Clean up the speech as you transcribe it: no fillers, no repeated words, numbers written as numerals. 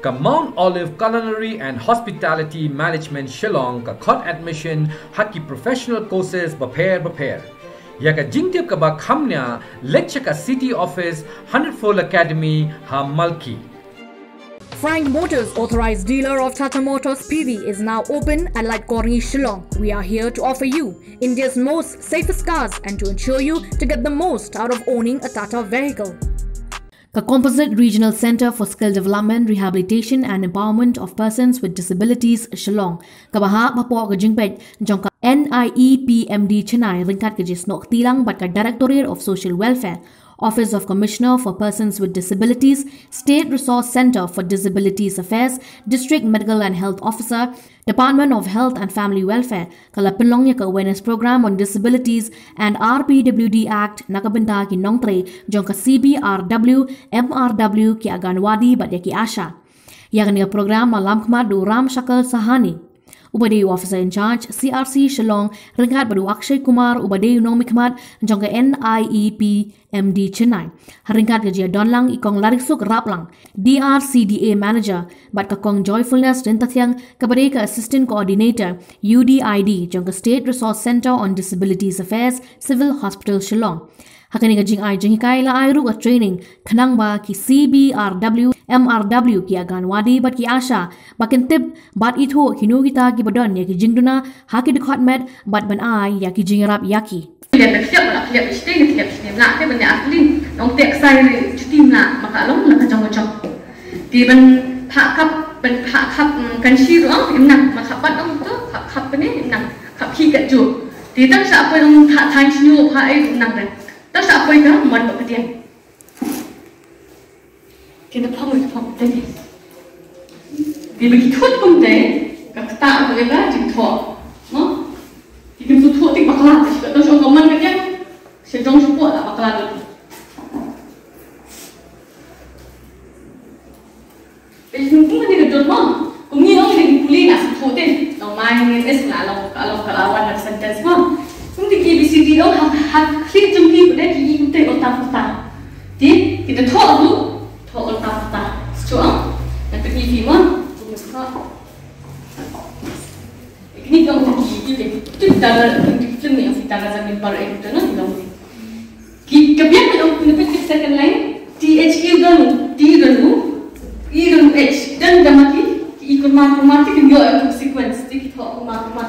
ka Mount Olive Culinary and Hospitality Management Shillong ka khot admission haki professional courses prepare ya ka jingtip ka ba khamnya lecture ka City Office 100-fold Academy ha Malki. Frank Motors, authorized dealer of Tata Motors PV, is now open at Light Cornish, Shillong. We are here to offer you India's most safest cars and to ensure you to get the most out of owning a Tata vehicle. The Composite Regional Center for Skill Development, Rehabilitation and Empowerment of Persons with Disabilities, Shillong. Kabaha Papo Gajingpet, Jongka NIEPMD Chennai, Ringkat Gajis Nok Tilang, Batka Directorate of Social Welfare, Office of Commissioner for Persons with Disabilities, State Resource Center for Disabilities Affairs, District Medical and Health Officer, Department of Health and Family Welfare, Kala Pynlong Awareness Program on Disabilities and Rpwd Act Nakabinta ki Nongtre, Jongka Cbrw, MRW ki Anganwadi bat ki Asha. Yang program malam kemadu Ram Shakal Sahani. Ubadeyu Officer in Charge, CRC Shillong, Ringkat Badu Akshay Kumar, Ubadeyu Nong Mikmat, Jongka NIEPMD Chennai. Ringkat Gajia Donlang, Ikong Larisuk Raplang, DRCDA Manager, Bat Kakong Joyfulness Rintathyang, Kabadeka Assistant Coordinator, UDID, Jongka State Resource Center on Disabilities Affairs, Civil Hospital Shillong. Hakani Gajing Ai Jinghikai La Airu a training, Kanangba ki Cbrw, MRW ki Anganwadi bat ki Asha, Bakin Tip, bat Itho, Hinugita ki Badon, Yaki Jingduna, Haki de Kotmed, bat Ban Ai, Yaki Jingrap Yaki. Terus apa yang kamu buat dia? Kita paham tadi. Dia begitu pun deh, kata apa lagi jadi tua, no? Dia tu tua tik bakalan, kita tahu soal kaman kan? Sejauh support lah bakalan. Jadi mungkin dia kerja mana? Kami orang dia pulih nak support deh. Long main ni esok long kalawan dan sentence mana? Mungkin KBCD orang hak klik jumpi pada kini kita otak. Di kita thok dulu, thok otak. Sesuatu nanti kini mana? Ini kamu tak kiri itu dalam itu ni yang kita zaman baru itu na kamu. Kebiasaan kita punya petik second line THE dan D dan U, E dan H dan damaki ikut matematik yang sequence. Kita thok matematik.